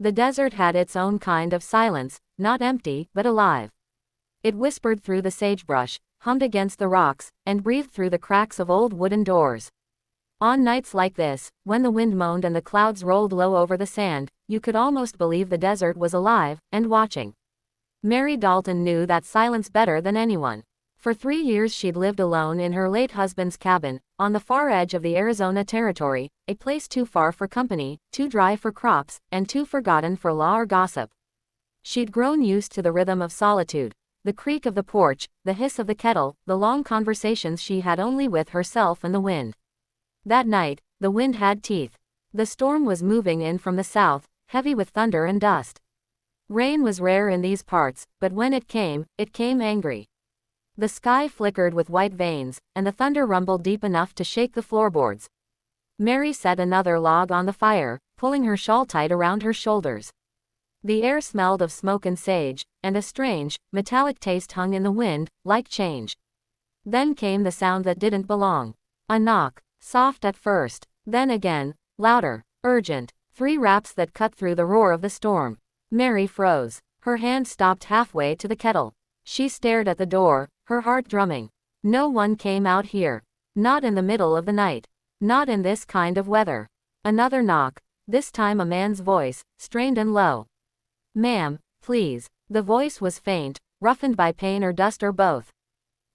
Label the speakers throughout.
Speaker 1: The desert had its own kind of silence, not empty, but alive. It whispered through the sagebrush, hummed against the rocks, and breathed through the cracks of old wooden doors. On nights like this, when the wind moaned and the clouds rolled low over the sand, you could almost believe the desert was alive, and watching. Mary Dalton knew that silence better than anyone. For 3 years she'd lived alone in her late husband's cabin, on the far edge of the Arizona Territory, a place too far for company, too dry for crops, and too forgotten for law or gossip. She'd grown used to the rhythm of solitude, the creak of the porch, the hiss of the kettle, the long conversations she had only with herself and the wind. That night, the wind had teeth. The storm was moving in from the south, heavy with thunder and dust. Rain was rare in these parts, but when it came angry. The sky flickered with white veins, and the thunder rumbled deep enough to shake the floorboards. Mary set another log on the fire, pulling her shawl tight around her shoulders. The air smelled of smoke and sage, and a strange, metallic taste hung in the wind, like change. Then came the sound that didn't belong. A knock. Soft at first, then again, louder, urgent, 3 raps that cut through the roar of the storm. Mary froze. Her hand stopped halfway to the kettle. She stared at the door, her heart drumming. No one came out here. Not in the middle of the night. Not in this kind of weather. Another knock, this time a man's voice, strained and low. "Ma'am, please." The voice was faint, roughened by pain or dust or both.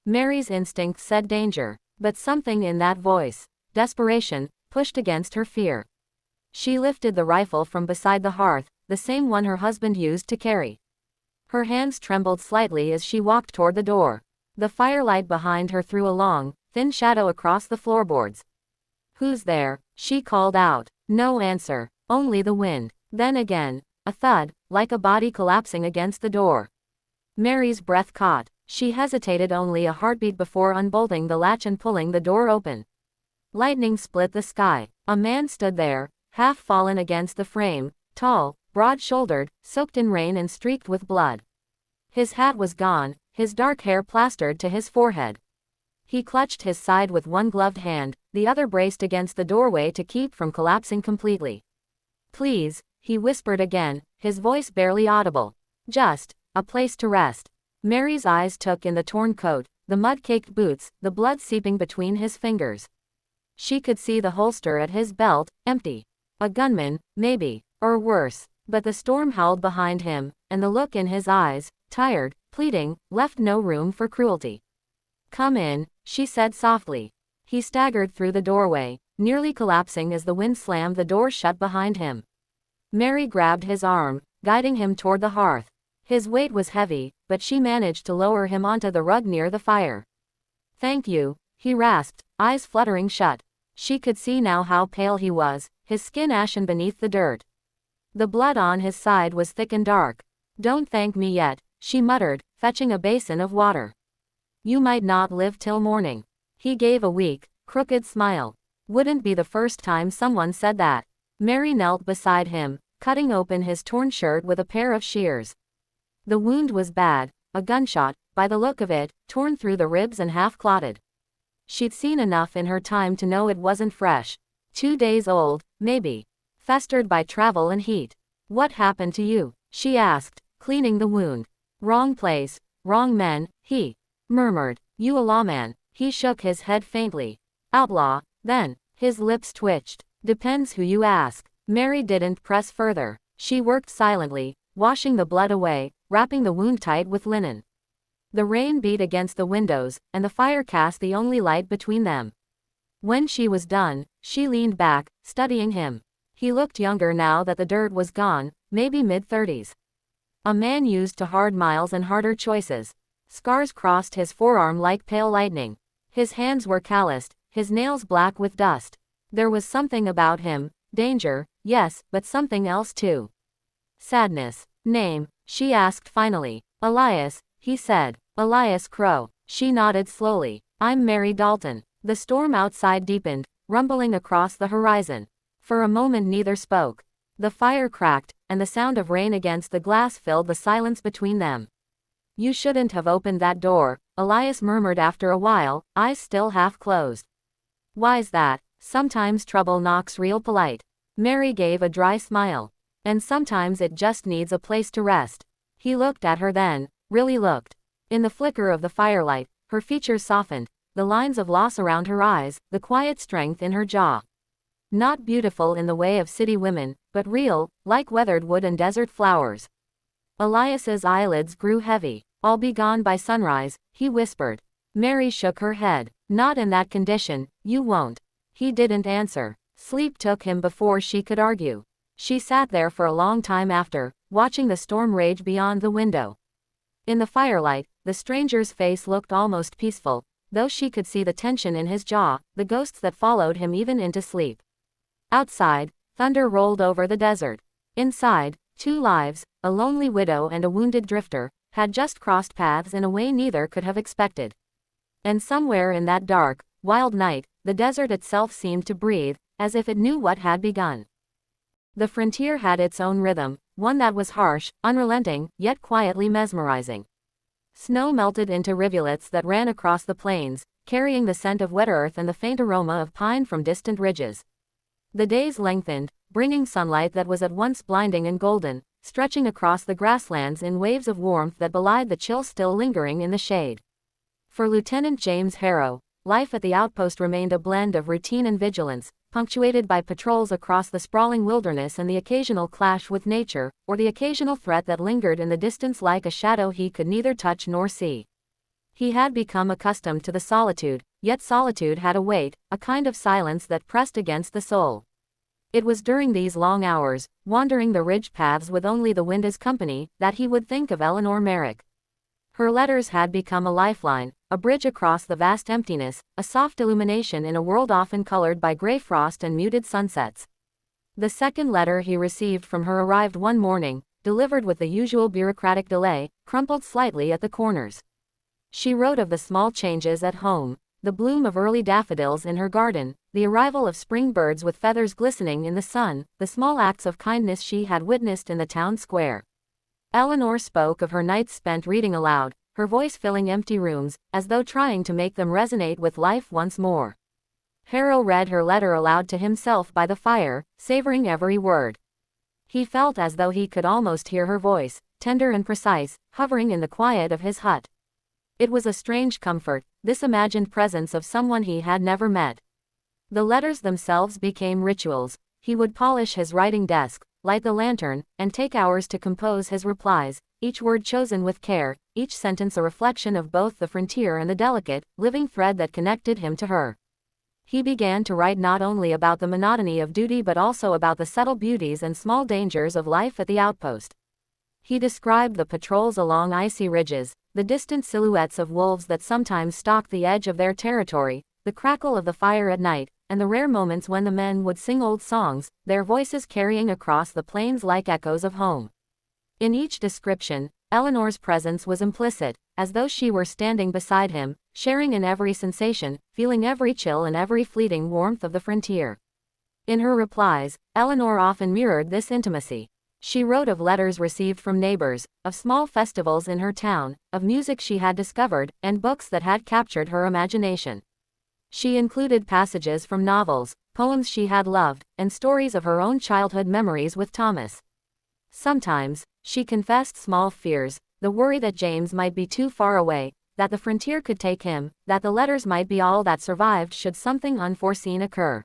Speaker 1: Mary's instinct said danger, but something in that voice, desperation, pushed against her fear. She lifted the rifle from beside the hearth, the same one her husband used to carry. Her hands trembled slightly as she walked toward the door. The firelight behind her threw a long, thin shadow across the floorboards. "Who's there?" she called out. No answer, only the wind. Then again, a thud, like a body collapsing against the door. Mary's breath caught. She hesitated only a heartbeat before unbolting the latch and pulling the door open. Lightning split the sky. A man stood there, half fallen against the frame, tall, broad-shouldered, soaked in rain and streaked with blood. His hat was gone, his dark hair plastered to his forehead. He clutched his side with one gloved hand, the other braced against the doorway to keep from collapsing completely. "Please," he whispered again, his voice barely audible. "Just a place to rest." Mary's eyes took in the torn coat, the mud-caked boots, the blood seeping between his fingers. She could see the holster at his belt, empty. A gunman, maybe, or worse, but the storm howled behind him, and the look in his eyes, tired, pleading, left no room for cruelty. "Come in," she said softly. He staggered through the doorway, nearly collapsing as the wind slammed the door shut behind him. Mary grabbed his arm, guiding him toward the hearth. His weight was heavy, but she managed to lower him onto the rug near the fire. "Thank you," he rasped, eyes fluttering shut. She could see now how pale he was, his skin ashen beneath the dirt. The blood on his side was thick and dark. "Don't thank me yet," she muttered, fetching a basin of water. "You might not live till morning." He gave a weak, crooked smile. Wouldn't be the first time someone said that. Mary knelt beside him, cutting open his torn shirt with a pair of shears. The wound was bad, a gunshot, by the look of it, torn through the ribs and half clotted. She'd seen enough in her time to know it wasn't fresh. 2 days old, maybe. Festered by travel and heat. "What happened to you?" she asked, cleaning the wound. "Wrong place, wrong men," he murmured. "You a lawman?" He shook his head faintly. "Outlaw, then." His lips twitched. "Depends who you ask." Mary didn't press further. She worked silently, washing the blood away, wrapping the wound tight with linen. The rain beat against the windows, and the fire cast the only light between them. When she was done, she leaned back, studying him. He looked younger now that the dirt was gone, maybe mid-30s. A man used to hard miles and harder choices. Scars crossed his forearm like pale lightning. His hands were calloused, his nails black with dust. There was something about him, danger, yes, but something else too. Sadness. "Name?" she asked finally. "Elias," he said. "Elias Crow." She nodded slowly. "I'm Mary Dalton." The storm outside deepened, rumbling across the horizon. For a moment neither spoke. The fire cracked, and the sound of rain against the glass filled the silence between them. "You shouldn't have opened that door," Elias murmured after a while, eyes still half closed. "Why's that?" "Sometimes trouble knocks real polite." Mary gave a dry smile. And sometimes it just needs a place to rest. He looked at her then, really looked. In the flicker of the firelight, her features softened, the lines of loss around her eyes, the quiet strength in her jaw. Not beautiful in the way of city women, but real, like weathered wood and desert flowers. Elias's eyelids grew heavy. I'll be gone by sunrise, he whispered. Mary shook her head. Not in that condition, you won't. He didn't answer. Sleep took him before she could argue. She sat there for a long time after, watching the storm rage beyond the window. In the firelight, the stranger's face looked almost peaceful, though she could see the tension in his jaw, the ghosts that followed him even into sleep. Outside, thunder rolled over the desert. Inside, two lives, a lonely widow and a wounded drifter, had just crossed paths in a way neither could have expected. And somewhere in that dark, wild night, the desert itself seemed to breathe, as if it knew what had begun. The frontier had its own rhythm, one that was harsh, unrelenting, yet quietly mesmerizing. Snow melted into rivulets that ran across the plains, carrying the scent of wet earth and the faint aroma of pine from distant ridges. The days lengthened, bringing sunlight that was at once blinding and golden, stretching across the grasslands in waves of warmth that belied the chill still lingering in the shade. For Lieutenant James Harrow, life at the outpost remained a blend of routine and vigilance, punctuated by patrols across the sprawling wilderness and the occasional clash with nature, or the occasional threat that lingered in the distance like a shadow he could neither touch nor see. He had become accustomed to the solitude, yet solitude had a weight, a kind of silence that pressed against the soul. It was during these long hours, wandering the ridge paths with only the wind as company, that he would think of Eleanor Merrick. Her letters had become a lifeline, a bridge across the vast emptiness, a soft illumination in a world often colored by gray frost and muted sunsets. The second letter he received from her arrived one morning, delivered with the usual bureaucratic delay, crumpled slightly at the corners. She wrote of the small changes at home, the bloom of early daffodils in her garden, the arrival of spring birds with feathers glistening in the sun, the small acts of kindness she had witnessed in the town square. Eleanor spoke of her nights spent reading aloud, her voice filling empty rooms, as though trying to make them resonate with life once more. Harrow read her letter aloud to himself by the fire, savoring every word. He felt as though he could almost hear her voice, tender and precise, hovering in the quiet of his hut. It was a strange comfort, this imagined presence of someone he had never met. The letters themselves became rituals. He would polish his writing desk, light the lantern, and take hours to compose his replies, each word chosen with care, each sentence a reflection of both the frontier and the delicate, living thread that connected him to her. He began to write not only about the monotony of duty but also about the subtle beauties and small dangers of life at the outpost. He described the patrols along icy ridges, the distant silhouettes of wolves that sometimes stalked the edge of their territory, the crackle of the fire at night, and the rare moments when the men would sing old songs, their voices carrying across the plains like echoes of home. In each description, Eleanor's presence was implicit, as though she were standing beside him, sharing in every sensation, feeling every chill and every fleeting warmth of the frontier. In her replies, Eleanor often mirrored this intimacy. She wrote of letters received from neighbors, of small festivals in her town, of music she had discovered, and books that had captured her imagination. She included passages from novels, poems she had loved, and stories of her own childhood memories with Thomas. Sometimes, she confessed small fears, the worry that James might be too far away, that the frontier could take him, that the letters might be all that survived should something unforeseen occur.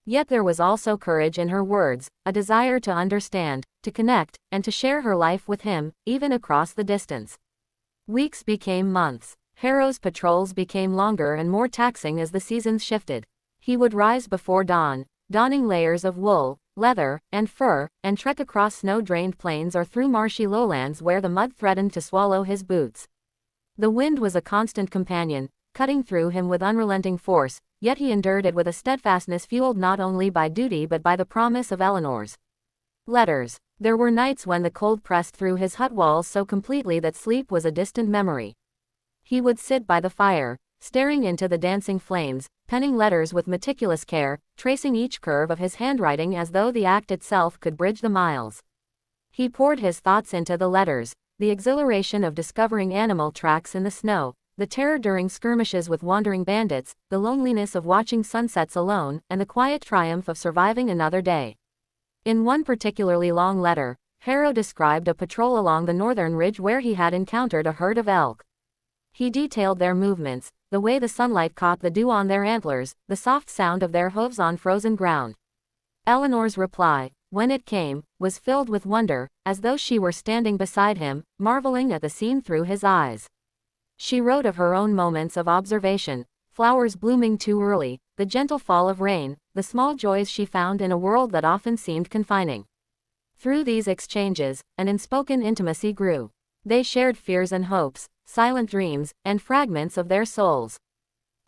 Speaker 1: Yet there was also courage in her words, a desire to understand, to connect, and to share her life with him, even across the distance. Weeks became months. Harrow's patrols became longer and more taxing as the seasons shifted. He would rise before dawn, donning layers of wool, leather, and fur, and trek across snow-drained plains or through marshy lowlands where the mud threatened to swallow his boots. The wind was a constant companion, cutting through him with unrelenting force, yet he endured it with a steadfastness fueled not only by duty but by the promise of Eleanor's letters. There were nights when the cold pressed through his hut walls so completely that sleep was a distant memory. He would sit by the fire, staring into the dancing flames, penning letters with meticulous care, tracing each curve of his handwriting as though the act itself could bridge the miles. He poured his thoughts into the letters, the exhilaration of discovering animal tracks in the snow, the terror during skirmishes with wandering bandits, the loneliness of watching sunsets alone, and the quiet triumph of surviving another day. In one particularly long letter, Harrow described a patrol along the northern ridge where he had encountered a herd of elk. He detailed their movements, the way the sunlight caught the dew on their antlers, the soft sound of their hooves on frozen ground. Eleanor's reply, when it came, was filled with wonder, as though she were standing beside him, marveling at the scene through his eyes. She wrote of her own moments of observation, flowers blooming too early, the gentle fall of rain, the small joys she found in a world that often seemed confining. Through these exchanges, an unspoken intimacy grew. They shared fears and hopes, silent dreams, and fragments of their souls.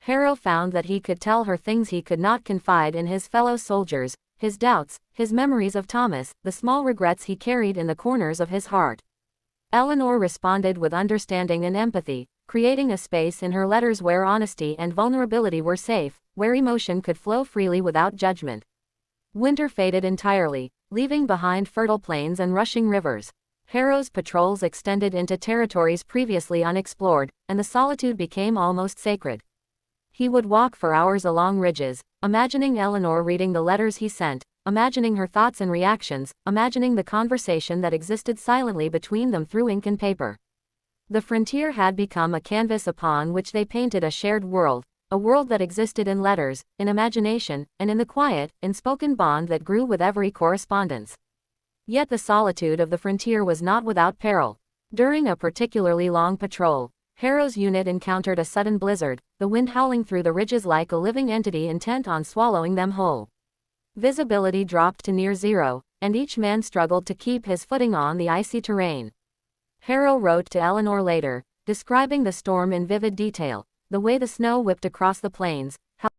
Speaker 1: Harrow found that he could tell her things he could not confide in his fellow soldiers, his doubts, his memories of Thomas, the small regrets he carried in the corners of his heart. Eleanor responded with understanding and empathy, creating a space in her letters where honesty and vulnerability were safe, where emotion could flow freely without judgment. Winter faded entirely, leaving behind fertile plains and rushing rivers. Harrow's patrols extended into territories previously unexplored, and the solitude became almost sacred. He would walk for hours along ridges, imagining Eleanor reading the letters he sent, imagining her thoughts and reactions, imagining the conversation that existed silently between them through ink and paper. The frontier had become a canvas upon which they painted a shared world, a world that existed in letters, in imagination, and in the quiet, unspoken bond that grew with every correspondence. Yet the solitude of the frontier was not without peril. During a particularly long patrol, Harrow's unit encountered a sudden blizzard, the wind howling through the ridges like a living entity intent on swallowing them whole. Visibility dropped to near zero, and each man struggled to keep his footing on the icy terrain. Harrow wrote to Eleanor later, describing the storm in vivid detail, the way the snow whipped across the plains, how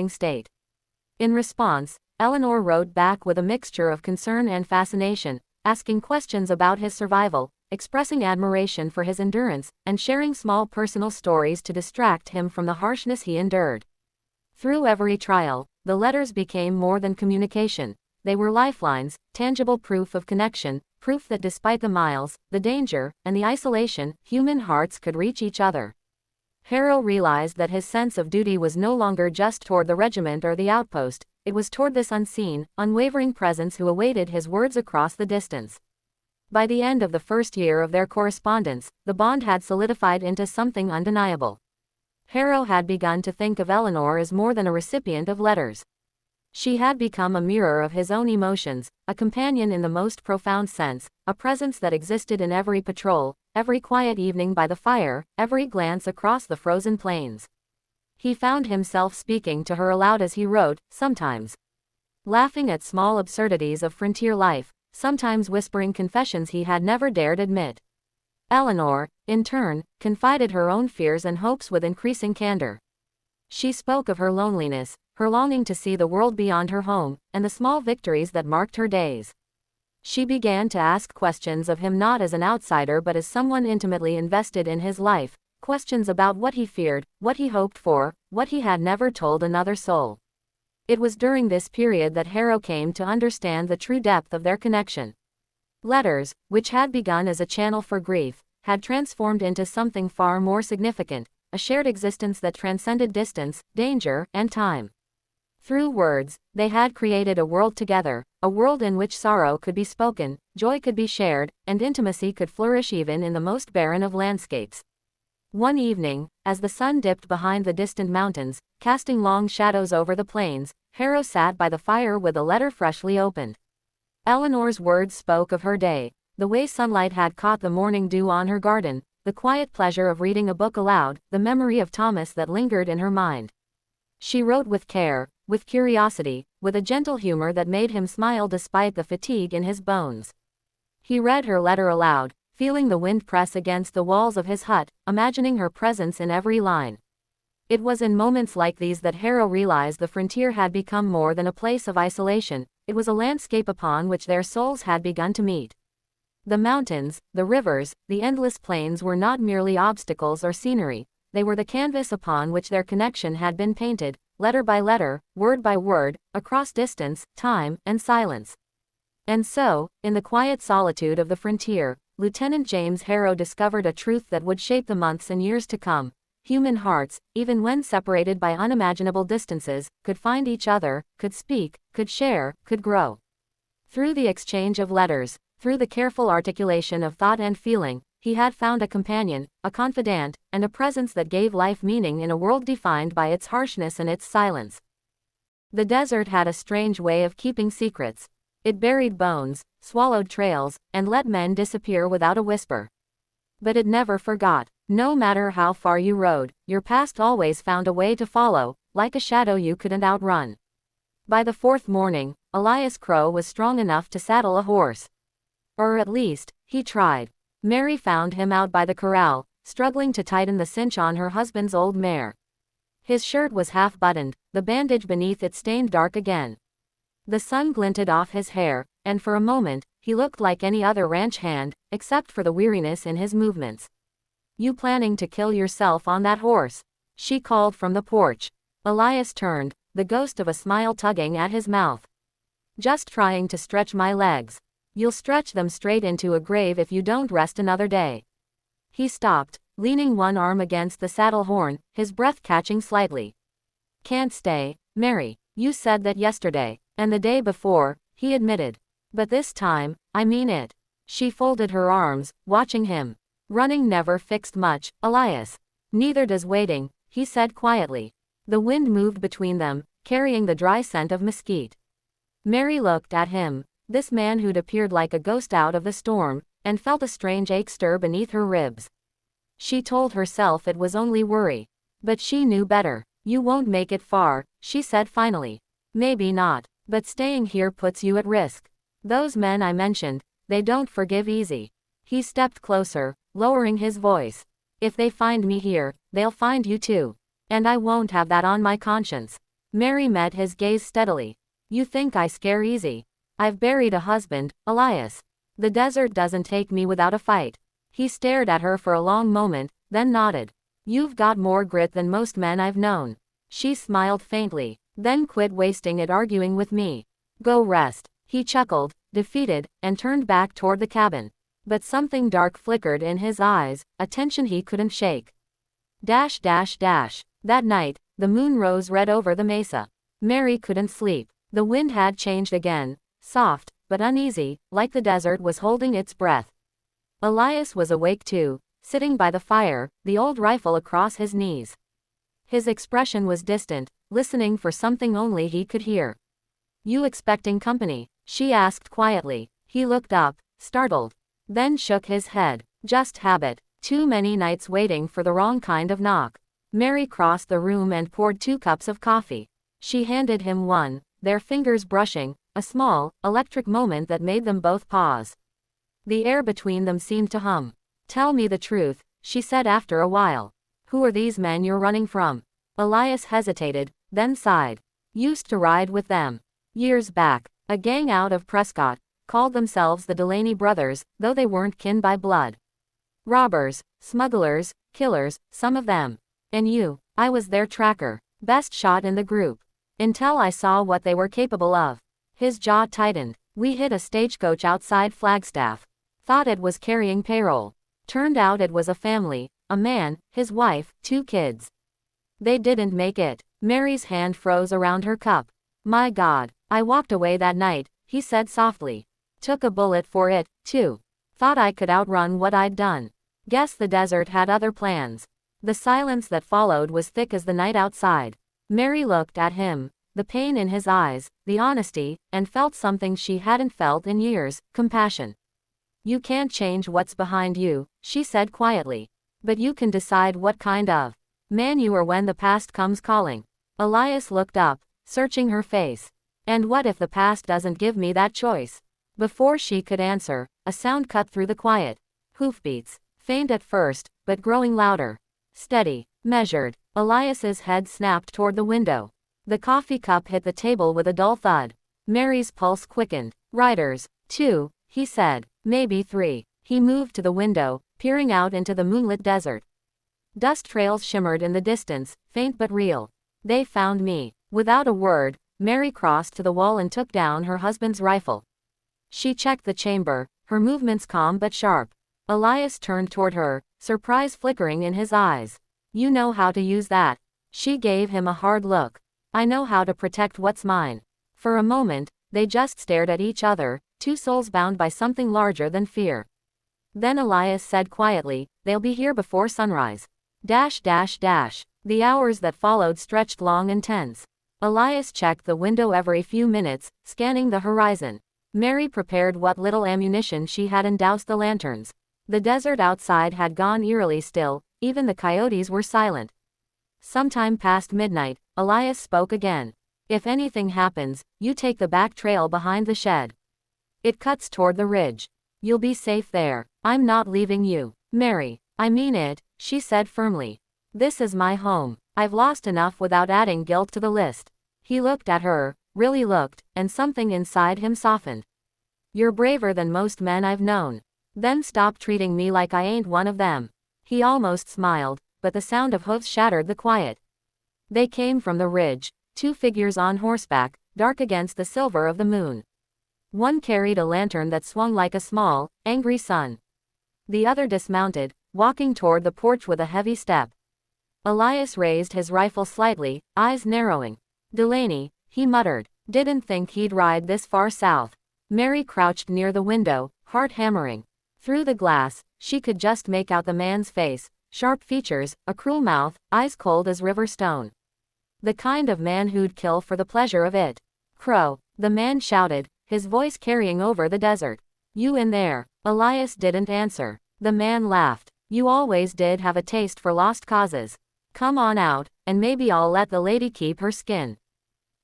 Speaker 1: state. In response, Eleanor wrote back with a mixture of concern and fascination, asking questions about his survival, expressing admiration for his endurance, and sharing small personal stories to distract him from the harshness he endured. Through every trial, the letters became more than communication. They were lifelines, tangible proof of connection, proof that despite the miles, the danger, and the isolation, human hearts could reach each other. Harrow realized that his sense of duty was no longer just toward the regiment or the outpost, it was toward this unseen, unwavering presence who awaited his words across the distance. By the end of the first year of their correspondence, the bond had solidified into something undeniable. Harrow had begun to think of Eleanor as more than a recipient of letters. She had become a mirror of his own emotions, a companion in the most profound sense, a presence that existed in every patrol, every quiet evening by the fire, every glance across the frozen plains. He found himself speaking to her aloud as he wrote, sometimes laughing at small absurdities of frontier life, sometimes whispering confessions he had never dared admit. Eleanor, in turn, confided her own fears and hopes with increasing candor. She spoke of her loneliness, her longing to see the world beyond her home, and the small victories that marked her days. She began to ask questions of him not as an outsider but as someone intimately invested in his life, questions about what he feared, what he hoped for, what he had never told another soul. It was during this period that Harrow came to understand the true depth of their connection. Letters, which had begun as a channel for grief, had transformed into something far more significant, a shared existence that transcended distance, danger, and time. Through words, they had created a world together, a world in which sorrow could be spoken, joy could be shared, and intimacy could flourish even in the most barren of landscapes. One evening, as the sun dipped behind the distant mountains, casting long shadows over the plains, Harrow sat by the fire with a letter freshly opened. Eleanor's words spoke of her day, the way sunlight had caught the morning dew on her garden, the quiet pleasure of reading a book aloud, the memory of Thomas that lingered in her mind. She wrote with care, with curiosity, with a gentle humor that made him smile despite the fatigue in his bones. He read her letter aloud, feeling the wind press against the walls of his hut, imagining her presence in every line. It was in moments like these that Harrow realized the frontier had become more than a place of isolation, it was a landscape upon which their souls had begun to meet. The mountains, the rivers, the endless plains were not merely obstacles or scenery, they were the canvas upon which their connection had been painted, letter by letter, word by word, across distance, time, and silence. And so, in the quiet solitude of the frontier, Lieutenant James Harrow discovered a truth that would shape the months and years to come. Human hearts, even when separated by unimaginable distances, could find each other, could speak, could share, could grow. Through the exchange of letters, through the careful articulation of thought and feeling, he had found a companion, a confidant, and a presence that gave life meaning in a world defined by its harshness and its silence. The desert had a strange way of keeping secrets. It buried bones, swallowed trails, and let men disappear without a whisper. But it never forgot. No matter how far you rode, your past always found a way to follow, like a shadow you couldn't outrun. By the fourth morning, Elias Crow was strong enough to saddle a horse. Or at least, he tried. Mary found him out by the corral, struggling to tighten the cinch on her husband's old mare. His shirt was half-buttoned, the bandage beneath it stained dark again. The sun glinted off his hair, and for a moment, he looked like any other ranch hand, except for the weariness in his movements. "You planning to kill yourself on that horse?" she called from the porch. Elias turned, the ghost of a smile tugging at his mouth. "Just trying to stretch my legs. You'll stretch them straight into a grave if you don't rest another day." He stopped, leaning one arm against the saddle horn, his breath catching slightly. "Can't stay, Mary. You said that yesterday, and the day before," he admitted. "But this time, I mean it." She folded her arms, watching him. "Running never fixed much, Elias." "Neither does waiting," he said quietly. The wind moved between them, carrying the dry scent of mesquite. Mary looked at him, this man who'd appeared like a ghost out of the storm, and felt a strange ache stir beneath her ribs. She told herself it was only worry. But she knew better. "You won't make it far," she said finally. "Maybe not, but staying here puts you at risk. Those men I mentioned, they don't forgive easy." He stepped closer, lowering his voice. "If they find me here, they'll find you too. And I won't have that on my conscience." Mary met his gaze steadily. "You think I scare easy? I've buried a husband, Elias. The desert doesn't take me without a fight." He stared at her for a long moment, then nodded. "You've got more grit than most men I've known." She smiled faintly. "Then quit wasting it arguing with me. Go rest." He chuckled, defeated, and turned back toward the cabin. But something dark flickered in his eyes, a tension he couldn't shake. That night, the moon rose red over the mesa. Mary couldn't sleep. The wind had changed again, soft, but uneasy, like the desert was holding its breath. Elias was awake too, sitting by the fire, the old rifle across his knees. His expression was distant, listening for something only he could hear. "You expecting company?" she asked quietly. He looked up, startled. Then shook his head. "Just habit. Too many nights waiting for the wrong kind of knock." Mary crossed the room and poured 2 cups of coffee. She handed him one, their fingers brushing, a small, electric moment that made them both pause. The air between them seemed to hum. "Tell me the truth," she said after a while. "Who are these men you're running from?" Elias hesitated, then sighed. "Used to ride with them. Years back. A gang out of Prescott. Called themselves the Delaney brothers, though they weren't kin by blood. Robbers, smugglers, killers, some of them. And you, I was their tracker. Best shot in the group. Until I saw what they were capable of." His jaw tightened. "We hit a stagecoach outside Flagstaff. Thought it was carrying payroll. Turned out it was a family, a man, his wife, 2 kids. They didn't make it." Mary's hand froze around her cup. "My God, I walked away that night," he said softly. "Took a bullet for it, too. Thought I could outrun what I'd done. Guess the desert had other plans." The silence that followed was thick as the night outside. Mary looked at him, the pain in his eyes, the honesty, and felt something she hadn't felt in years, compassion. "You can't change what's behind you," she said quietly. "But you can decide what kind of man you are when the past comes calling." Elias looked up, searching her face. "And what if the past doesn't give me that choice?" Before she could answer, a sound cut through the quiet. Hoofbeats, faint at first, but growing louder. Steady, measured. Elias's head snapped toward the window. The coffee cup hit the table with a dull thud. Mary's pulse quickened. "Riders. 2, he said. "Maybe 3. He moved to the window, peering out into the moonlit desert. Dust trails shimmered in the distance, faint but real. "They found me." Without a word, Mary crossed to the wall and took down her husband's rifle. She checked the chamber, her movements calm but sharp. Elias turned toward her, surprise flickering in his eyes. You know how to use that. She gave him a hard look. I know how to protect what's mine. For a moment, they just stared at each other, two souls bound by something larger than fear. Then Elias said quietly, they'll be here before sunrise. The hours that followed stretched long and tense. Elias checked the window every few minutes, scanning the horizon. Mary prepared what little ammunition she had and doused the lanterns. The desert outside had gone eerily still, even the coyotes were silent. Sometime past midnight, Elias spoke again. If anything happens, you take the back trail behind the shed. It cuts toward the ridge. You'll be safe there. I'm not leaving you. Mary, I mean it, she said firmly. This is my home. I've lost enough without adding guilt to the list. He looked at her, really looked, and something inside him softened. You're braver than most men I've known. Then stop treating me like I ain't one of them. He almost smiled, but the sound of hoofs shattered the quiet. They came from the ridge, two figures on horseback, dark against the silver of the moon. One carried a lantern that swung like a small, angry sun. The other dismounted, walking toward the porch with a heavy step. Elias raised his rifle slightly, eyes narrowing. Delaney, he muttered, didn't think he'd ride this far south. Mary crouched near the window, heart hammering. Through the glass, she could just make out the man's face, sharp features, a cruel mouth, eyes cold as river stone. The kind of man who'd kill for the pleasure of it. Crow, the man shouted, his voice carrying over the desert. You in there? Elias didn't answer. The man laughed. You always did have a taste for lost causes. Come on out, and maybe I'll let the lady keep her skin.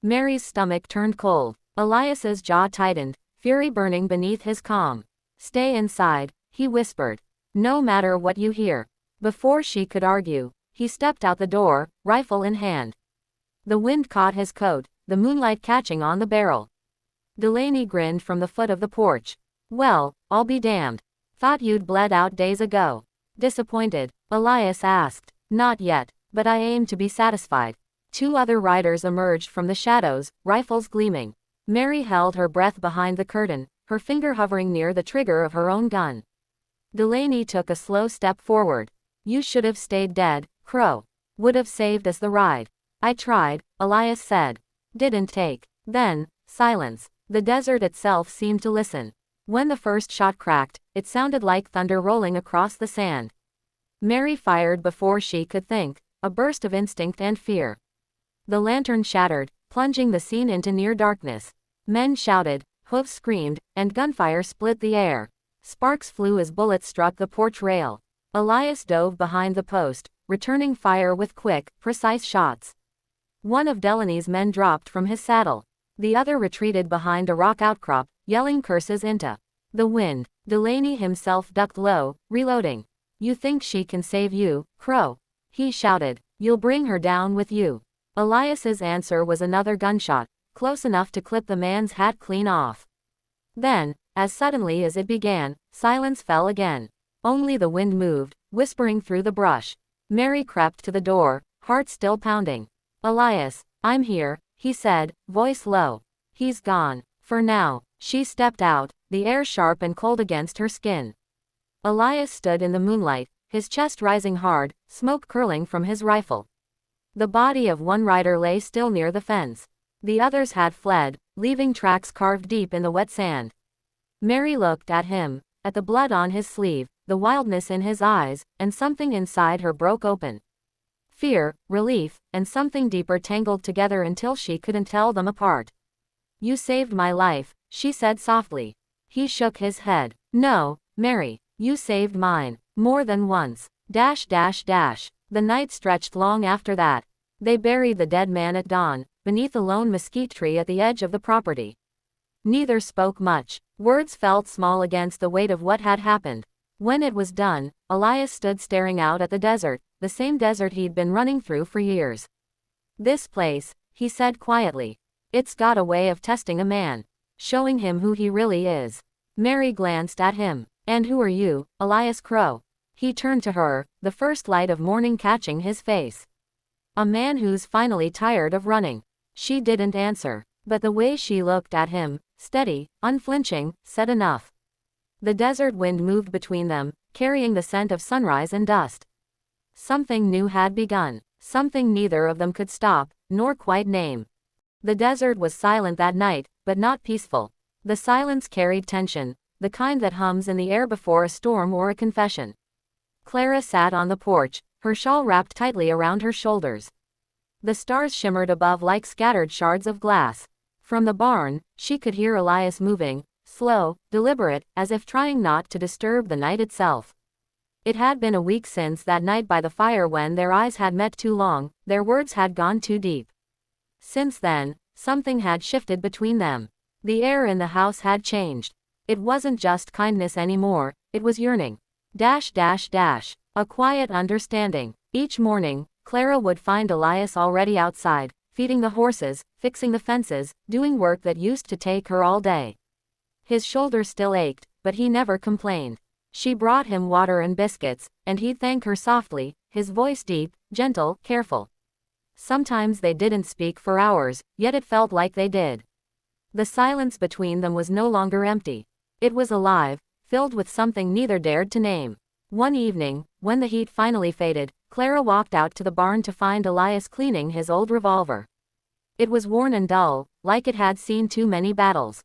Speaker 1: Mary's stomach turned cold. Elias's jaw tightened, fury burning beneath his calm. Stay inside, he whispered. No matter what you hear. Before she could argue, he stepped out the door, rifle in hand. The wind caught his coat, the moonlight catching on the barrel. Delaney grinned from the foot of the porch. Well, I'll be damned. Thought you'd bled out days ago. Disappointed? Elias asked. Not yet, but I aim to be satisfied. Two other riders emerged from the shadows, rifles gleaming. Mary held her breath behind the curtain, her finger hovering near the trigger of her own gun. Delaney took a slow step forward. You should have stayed dead, Crow. Would have saved us the ride. I tried, Elias said. Didn't take. Then, silence. The desert itself seemed to listen. When the first shot cracked, it sounded like thunder rolling across the sand. Mary fired before she could think, a burst of instinct and fear. The lantern shattered, plunging the scene into near darkness. Men shouted, hoofs screamed, and gunfire split the air. Sparks flew as bullets struck the porch rail. Elias dove behind the post, returning fire with quick, precise shots. One of Delaney's men dropped from his saddle. The other retreated behind a rock outcrop, yelling curses into the wind. Delaney himself ducked low, reloading. You think she can save you, Crow? He shouted. You'll bring her down with you. Elias's answer was another gunshot, close enough to clip the man's hat clean off. Then, as suddenly as it began, silence fell again. Only the wind moved, whispering through the brush. Mary crept to the door, heart still pounding. Elias, I'm here, he said, voice low. He's gone. For now. She stepped out, the air sharp and cold against her skin. Elias stood in the moonlight, his chest rising hard, smoke curling from his rifle. The body of one rider lay still near the fence. The others had fled, leaving tracks carved deep in the wet sand. Mary looked at him, at the blood on his sleeve, the wildness in his eyes, and something inside her broke open. Fear, relief, and something deeper tangled together until she couldn't tell them apart. You saved my life, she said softly. He shook his head. No, Mary, you saved mine, more than once. The night stretched long after that. They buried the dead man at dawn, beneath a lone mesquite tree at the edge of the property. Neither spoke much. Words felt small against the weight of what had happened. When it was done, Elias stood staring out at the desert, the same desert he'd been running through for years. This place, he said quietly. It's got a way of testing a man. Showing him who he really is. Mary glanced at him. And who are you, Elias Crow? He turned to her, the first light of morning catching his face. A man who's finally tired of running. She didn't answer, but the way she looked at him, steady, unflinching, said enough. The desert wind moved between them, carrying the scent of sunrise and dust. Something new had begun. Something neither of them could stop, nor quite name. The desert was silent that night, but not peaceful. The silence carried tension, the kind that hums in the air before a storm or a confession. Clara sat on the porch, her shawl wrapped tightly around her shoulders. The stars shimmered above like scattered shards of glass. From the barn, she could hear Elias moving, slow, deliberate, as if trying not to disturb the night itself. It had been a week since that night by the fire when their eyes had met too long, their words had gone too deep. Since then, something had shifted between them. The air in the house had changed. It wasn't just kindness anymore, it was yearning. A quiet understanding. Each morning, Clara would find Elias already outside, feeding the horses, fixing the fences, doing work that used to take her all day. His shoulder still ached, but he never complained. She brought him water and biscuits, and he'd thank her softly, his voice deep, gentle, careful. Sometimes they didn't speak for hours, yet it felt like they did. The silence between them was no longer empty. It was alive, filled with something neither dared to name. One evening, when the heat finally faded, Clara walked out to the barn to find Elias cleaning his old revolver. It was worn and dull, like it had seen too many battles.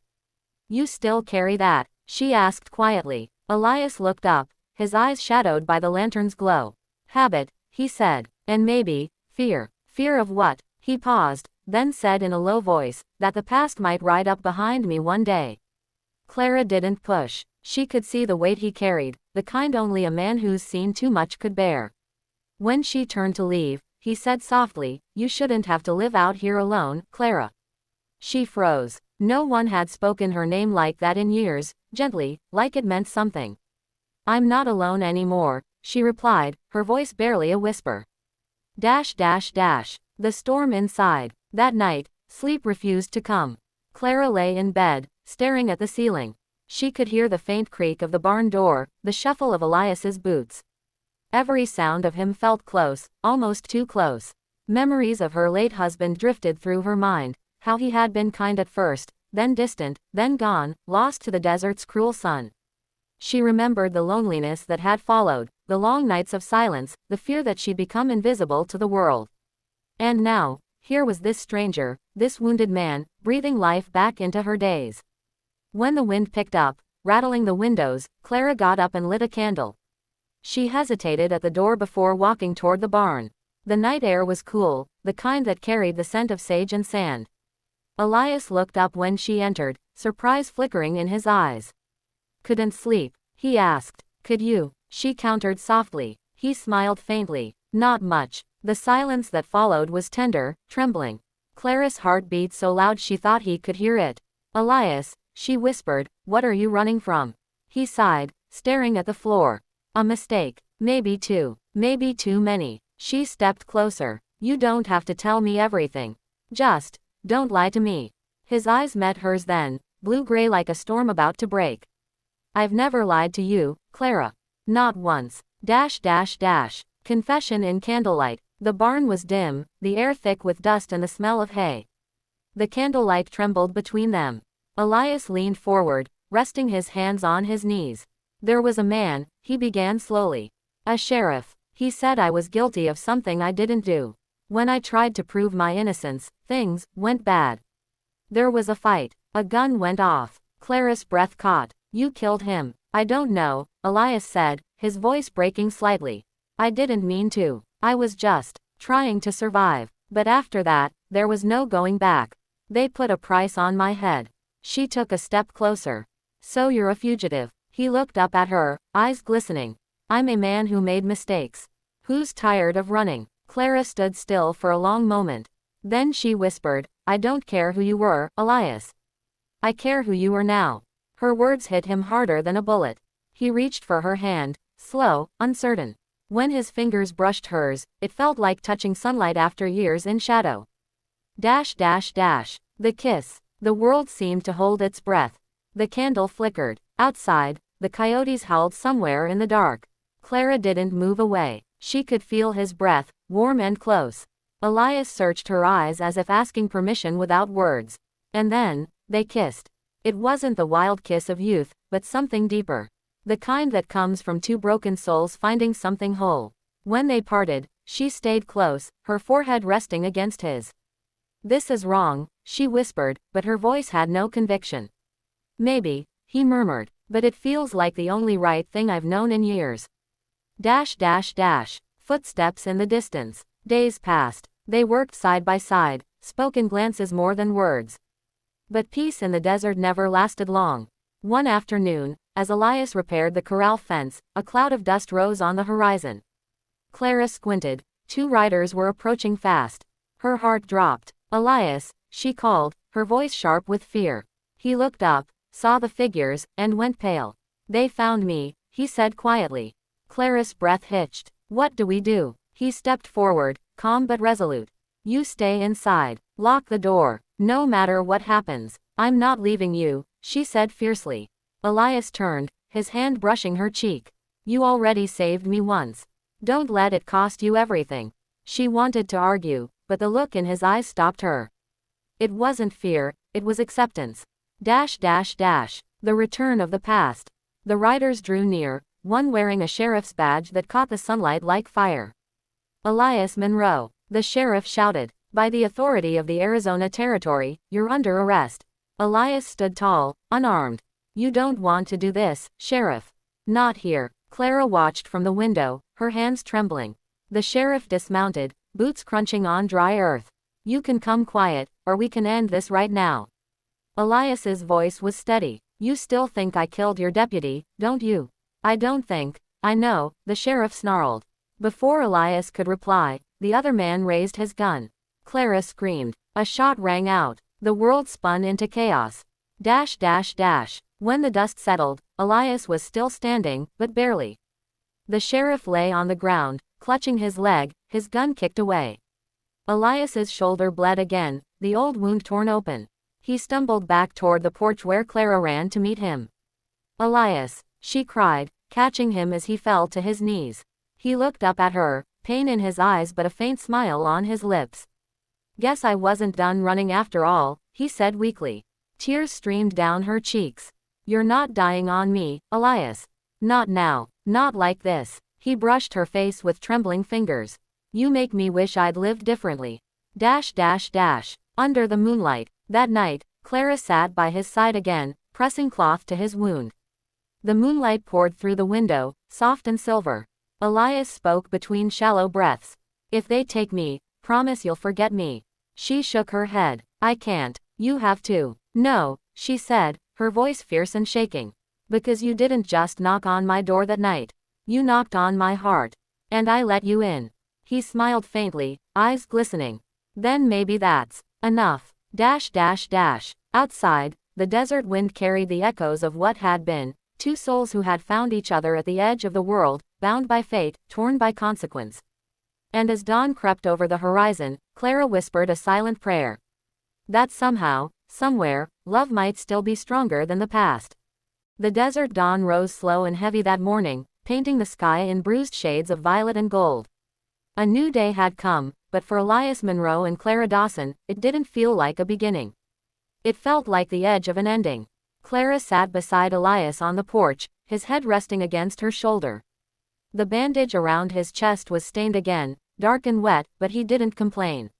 Speaker 1: "You still carry that?" she asked quietly. Elias looked up, his eyes shadowed by the lantern's glow. "Habit," he said. "And maybe, fear." "Fear of what?" He paused, then said in a low voice, "That the past might ride up behind me one day." Clara didn't push. She could see the weight he carried, the kind only a man who's seen too much could bear. When she turned to leave, he said softly, "You shouldn't have to live out here alone, Clara." She froze. No one had spoken her name like that in years, gently, like it meant something. "I'm not alone anymore," she replied, her voice barely a whisper. The storm inside. That night, sleep refused to come. Clara lay in bed, staring at the ceiling. She could hear the faint creak of the barn door, the shuffle of Elias's boots. Every sound of him felt close, almost too close. Memories of her late husband drifted through her mind, how he had been kind at first, then distant, then gone, lost to the desert's cruel sun. She remembered the loneliness that had followed, the long nights of silence, the fear that she'd become invisible to the world. And now, here was this stranger, this wounded man, breathing life back into her days. When the wind picked up, rattling the windows, Clara got up and lit a candle. She hesitated at the door before walking toward the barn. The night air was cool, the kind that carried the scent of sage and sand. Elias looked up when she entered, surprise flickering in his eyes. "Couldn't sleep?" he asked. "Could you?" she countered softly. He smiled faintly. "Not much." The silence that followed was tender, trembling. Clara's heart beat so loud she thought he could hear it. "Elias," she whispered, "what are you running from?" He sighed, staring at the floor. "A mistake. Maybe two. Maybe too many." She stepped closer. "You don't have to tell me everything. Just, don't lie to me." His eyes met hers then, blue-gray like a storm about to break. "I've never lied to you, Clara. Not once." Confession in candlelight. The barn was dim, the air thick with dust and the smell of hay. The candlelight trembled between them. Elias leaned forward, resting his hands on his knees. "There was a man," he began slowly. "A sheriff. He said I was guilty of something I didn't do. When I tried to prove my innocence, things went bad. There was a fight. A gun went off." Clara's breath caught. "You killed him." "I don't know," Elias said, his voice breaking slightly. "I didn't mean to. I was just trying to survive. But after that, there was no going back. They put a price on my head." She took a step closer. "So you're a fugitive." He looked up at her, eyes glistening. "I'm a man who made mistakes. Who's tired of running." Clara stood still for a long moment. Then she whispered, "I don't care who you were, Elias. I care who you are now." Her words hit him harder than a bullet. He reached for her hand, slow, uncertain. When his fingers brushed hers, it felt like touching sunlight after years in shadow. The kiss. The world seemed to hold its breath. The candle flickered. Outside, the coyotes howled somewhere in the dark. Clara didn't move away. She could feel his breath, warm and close. Elias searched her eyes as if asking permission without words. And then, they kissed. It wasn't the wild kiss of youth, but something deeper. The kind that comes from two broken souls finding something whole. When they parted, she stayed close, her forehead resting against his. "This is wrong," she whispered, but her voice had no conviction. "Maybe," he murmured, "but it feels like the only right thing I've known in years." Dash dash dash. Footsteps in the distance. Days passed. They worked side by side, spoke in glances more than words. But peace in the desert never lasted long. One afternoon, as Elias repaired the corral fence, a cloud of dust rose on the horizon. Clara squinted. 2 riders were approaching fast. Her heart dropped. "Elias," she called, her voice sharp with fear. He looked up, saw the figures, and went pale. "They found me," he said quietly. Clara's breath hitched. "What do we do?" He stepped forward, calm but resolute. "You stay inside. Lock the door. No matter what happens. I'm not leaving you," she said fiercely. Elias turned, his hand brushing her cheek. "You already saved me once. Don't let it cost you everything." She wanted to argue, but the look in his eyes stopped her. It wasn't fear, it was acceptance. Dash dash dash. The return of the past. The riders drew near, one wearing a sheriff's badge that caught the sunlight like fire. "Elias Monroe," the sheriff shouted. "By the authority of the Arizona Territory, you're under arrest." Elias stood tall, unarmed. "You don't want to do this, Sheriff." "Not here." Clara watched from the window, her hands trembling. The sheriff dismounted, boots crunching on dry earth. "You can come quiet, or we can end this right now." Elias's voice was steady. "You still think I killed your deputy, don't you?" "I don't think. I know," the sheriff snarled. Before Elias could reply, the other man raised his gun. Clara screamed. A shot rang out. The world spun into chaos. Dash dash dash. When the dust settled, Elias was still standing, but barely. The sheriff lay on the ground, clutching his leg, his gun kicked away. Elias's shoulder bled again, the old wound torn open. He stumbled back toward the porch where Clara ran to meet him. "Elias," she cried, catching him as he fell to his knees. He looked up at her, pain in his eyes but a faint smile on his lips. "Guess I wasn't done running after all," he said weakly. Tears streamed down her cheeks. "You're not dying on me, Elias. Not now, not like this." He brushed her face with trembling fingers. "You make me wish I'd lived differently." Dash dash dash. Under the moonlight, that night, Clara sat by his side again, pressing cloth to his wound. The moonlight poured through the window, soft and silver. Elias spoke between shallow breaths. "If they take me, promise you'll forget me." She shook her head. "I can't. You have to." "No," she said, her voice fierce and shaking. "Because you didn't just knock on my door that night. You knocked on my heart. And I let you in." He smiled faintly, eyes glistening. "Then maybe that's enough." Dash dash dash. Outside, the desert wind carried the echoes of what had been, 2 souls who had found each other at the edge of the world, bound by fate, torn by consequence. And as dawn crept over the horizon, Clara whispered a silent prayer. That somehow, somewhere, love might still be stronger than the past. The desert dawn rose slow and heavy that morning, painting the sky in bruised shades of violet and gold. A new day had come, but for Elias Monroe and Clara Dawson, it didn't feel like a beginning. It felt like the edge of an ending. Clara sat beside Elias on the porch, his head resting against her shoulder. The bandage around his chest was stained again, dark and wet, but he didn't complain.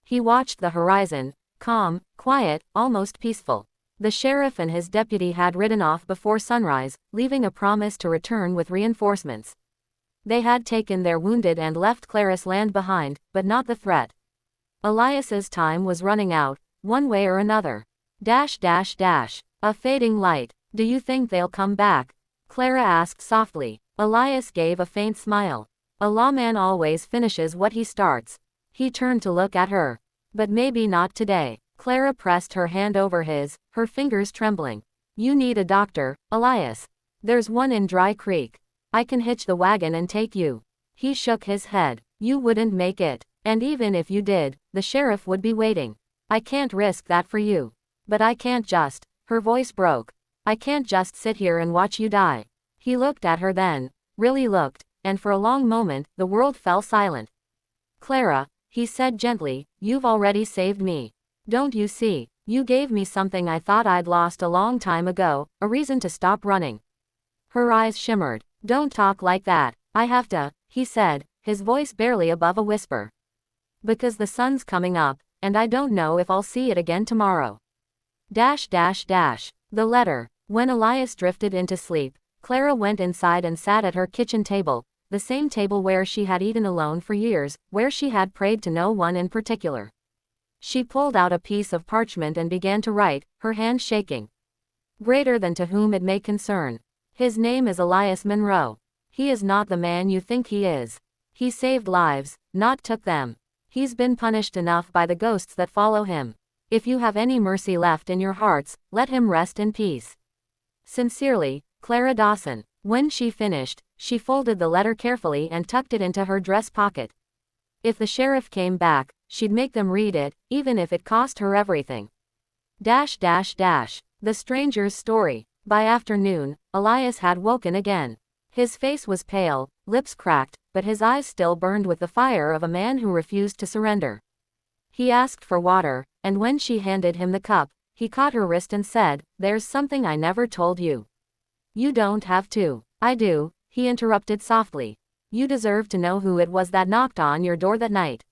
Speaker 1: He watched the horizon, calm, quiet, almost peaceful. The sheriff and his deputy had ridden off before sunrise, leaving a promise to return with reinforcements. They had taken their wounded and left Clara's land behind, but not the threat. Elias's time was running out, one way or another. Dash dash dash. A fading light. "Do you think they'll come back?" Clara asked softly. Elias gave a faint smile. "A lawman always finishes what he starts." He turned to look at her. "But maybe not today." Clara pressed her hand over his, her fingers trembling. "You need a doctor, Elias. There's one in Dry Creek. I can hitch the wagon and take you." He shook his head. "You wouldn't make it. And even if you did, the sheriff would be waiting. I can't risk that for you." "But I can't just." Her voice broke. "I can't just sit here and watch you die." He looked at her then, really looked, and for a long moment, the world fell silent. "Clara," he said gently, "you've already saved me. Don't you see? You gave me something I thought I'd lost a long time ago, a reason to stop running." Her eyes shimmered. "Don't talk like that. I have to," he said, his voice barely above a whisper. Because the sun's coming up, and I don't know if I'll see it again tomorrow. The letter. When Elias drifted into sleep, Clara went inside and sat at her kitchen table, the same table where she had eaten alone for years, where she had prayed to no one in particular. She pulled out a piece of parchment and began to write, her hand shaking. Greater than to whom it may concern. His name is Elias Monroe. He is not the man you think he is. He saved lives, not took them. He's been punished enough by the ghosts that follow him. If you have any mercy left in your hearts, let him rest in peace. Sincerely, Clara Dawson. When she finished, she folded the letter carefully and tucked it into her dress pocket. If the sheriff came back, she'd make them read it, even if it cost her everything. The stranger's story. By afternoon, Elias had woken again. His face was pale, lips cracked, but his eyes still burned with the fire of a man who refused to surrender. He asked for water, and when she handed him the cup, he caught her wrist and said, "There's something I never told you." "You don't have to." "I do," he interrupted softly. "You deserve to know who it was that knocked on your door that night."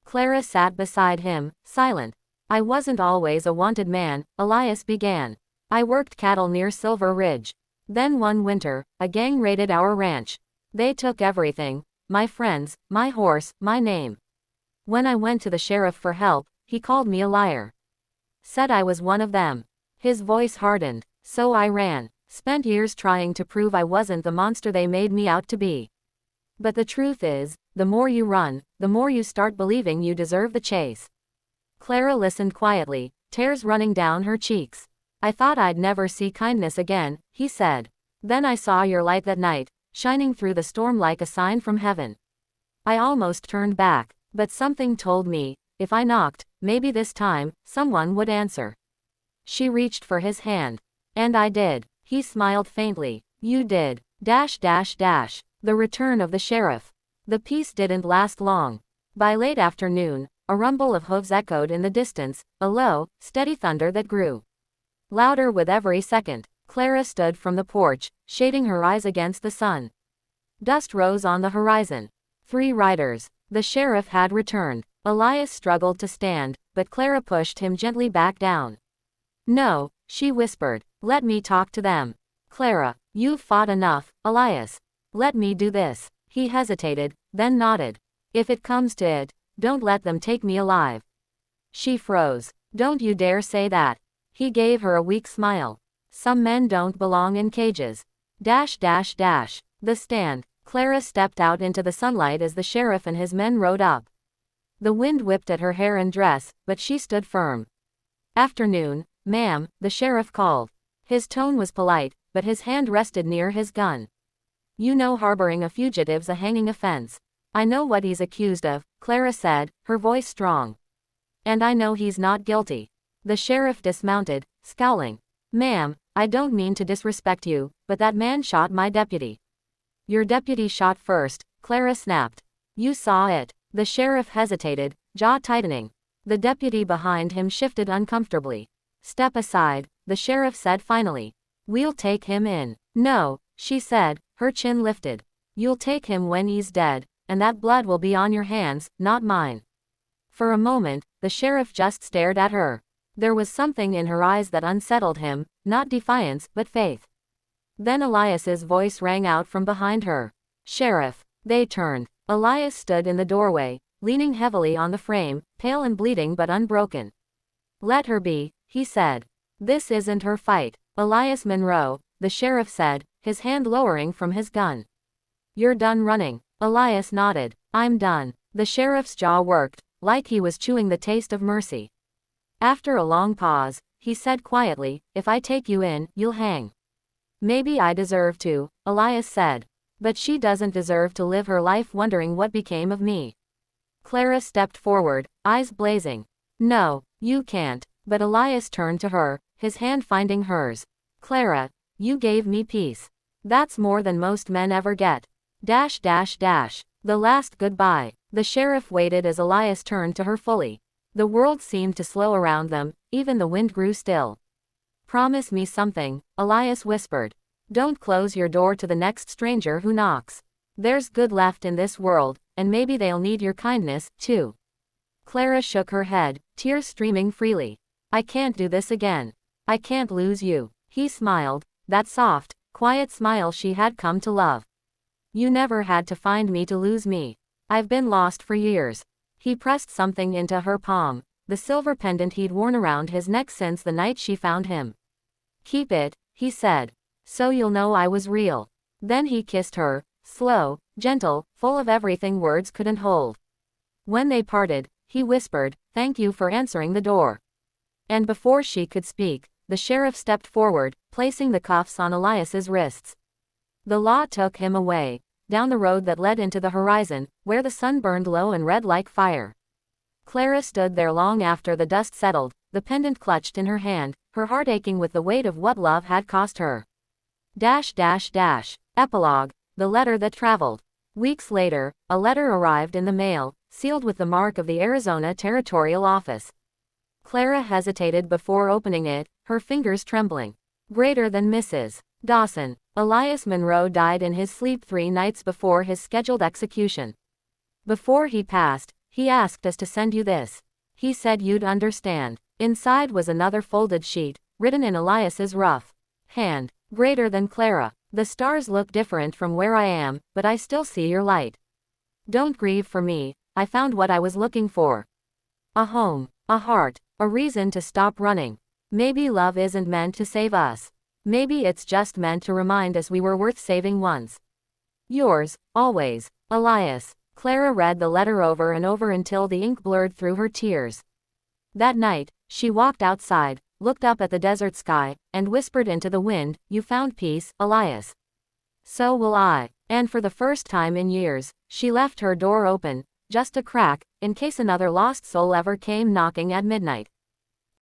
Speaker 1: Clara sat beside him, silent. "I wasn't always a wanted man," Elias began. "I worked cattle near Silver Ridge. Then one winter, a gang raided our ranch. They took everything, my friends, my horse, my name. When I went to the sheriff for help, he called me a liar. Said I was one of them." His voice hardened. "So I ran. Spent years trying to prove I wasn't the monster they made me out to be. But the truth is, the more you run, the more you start believing you deserve the chase." Clara listened quietly, tears running down her cheeks. "I thought I'd never see kindness again," he said. "Then I saw your light that night, shining through the storm like a sign from heaven. I almost turned back, but something told me, if I knocked, maybe this time, someone would answer." She reached for his hand. "And I did." He smiled faintly. "You did. The return of the sheriff. The peace didn't last long. By late afternoon, a rumble of hooves echoed in the distance, a low, steady thunder that grew louder with every second. Clara stood from the porch, shading her eyes against the sun. Dust rose on the horizon. 3 riders. The sheriff had returned. Elias struggled to stand, but Clara pushed him gently back down. "No," she whispered. "Let me talk to them." "Clara, you've fought enough, Elias. Let me do this." He hesitated, then nodded. "If it comes to it, don't let them take me alive." She froze. "Don't you dare say that." He gave her a weak smile. "Some men don't belong in cages." The stand. Clara stepped out into the sunlight as the sheriff and his men rode up. The wind whipped at her hair and dress, but she stood firm. "Afternoon, ma'am," the sheriff called. His tone was polite, but his hand rested near his gun. "You know harboring a fugitive's a hanging offense." "I know what he's accused of," Clara said, her voice strong. "And I know he's not guilty." The sheriff dismounted, scowling. "Ma'am, I don't mean to disrespect you, but that man shot my deputy." "Your deputy shot first," Clara snapped. "You saw it." The sheriff hesitated, jaw tightening. The deputy behind him shifted uncomfortably. "Step aside," the sheriff said finally. "We'll take him in." "No," she said, her chin lifted. "You'll take him when he's dead, and that blood will be on your hands, not mine." For a moment, the sheriff just stared at her. There was something in her eyes that unsettled him, not defiance, but faith. Then Elias's voice rang out from behind her. "Sheriff." They turned. Elias stood in the doorway, leaning heavily on the frame, pale and bleeding but unbroken. "Let her be," he said. "This isn't her fight." "Elias Monroe," the sheriff said, his hand lowering from his gun. "You're done running." Elias nodded. "I'm done." The sheriff's jaw worked, like he was chewing the taste of mercy. After a long pause, he said quietly, "If I take you in, you'll hang." "Maybe I deserve to," Elias said. "But she doesn't deserve to live her life wondering what became of me." Clara stepped forward, eyes blazing. "No, you can't." But Elias turned to her, his hand finding hers. "Clara, you gave me peace. That's more than most men ever get." The last goodbye. The sheriff waited as Elias turned to her fully. The world seemed to slow around them, even the wind grew still. "Promise me something," Elias whispered. "Don't close your door to the next stranger who knocks. There's good left in this world, and maybe they'll need your kindness, too. Clara shook her head, tears streaming freely. I can't do this again. I can't lose you. He smiled, that soft, quiet smile she had come to love. You never had to find me to lose me. I've been lost for years. He pressed something into her palm, the silver pendant he'd worn around his neck since the night she found him. Keep it, he said. So you'll know I was real. Then he kissed her, slow, gentle, full of everything words couldn't hold. When they parted, he whispered, thank you for answering the door. And before she could speak, the sheriff stepped forward, placing the cuffs on Elias's wrists. The law took him away, down the road that led into the horizon, where the sun burned low and red like fire. Clara stood there long after the dust settled, the pendant clutched in her hand, her heart aching with the weight of what love had cost her. Epilogue, the letter that traveled. Weeks later, a letter arrived in the mail, sealed with the mark of the Arizona Territorial Office. Clara hesitated before opening it, her fingers trembling. Greater than Mrs. Dawson. Elias Monroe died in his sleep 3 nights before his scheduled execution. Before he passed, he asked us to send you this. He said you'd understand. Inside was another folded sheet, written in Elias's rough hand. Greater than Clara. The stars look different from where I am, but I still see your light. Don't grieve for me, I found what I was looking for. A home, a heart, a reason to stop running. Maybe love isn't meant to save us. Maybe it's just meant to remind us we were worth saving once. Yours, always, Elias. Clara read the letter over and over until the ink blurred through her tears. That night, she walked outside, looked up at the desert sky, and whispered into the wind, you found peace, Elias. So will I. And for the first time in years, she left her door open, just a crack, in case another lost soul ever came knocking at midnight.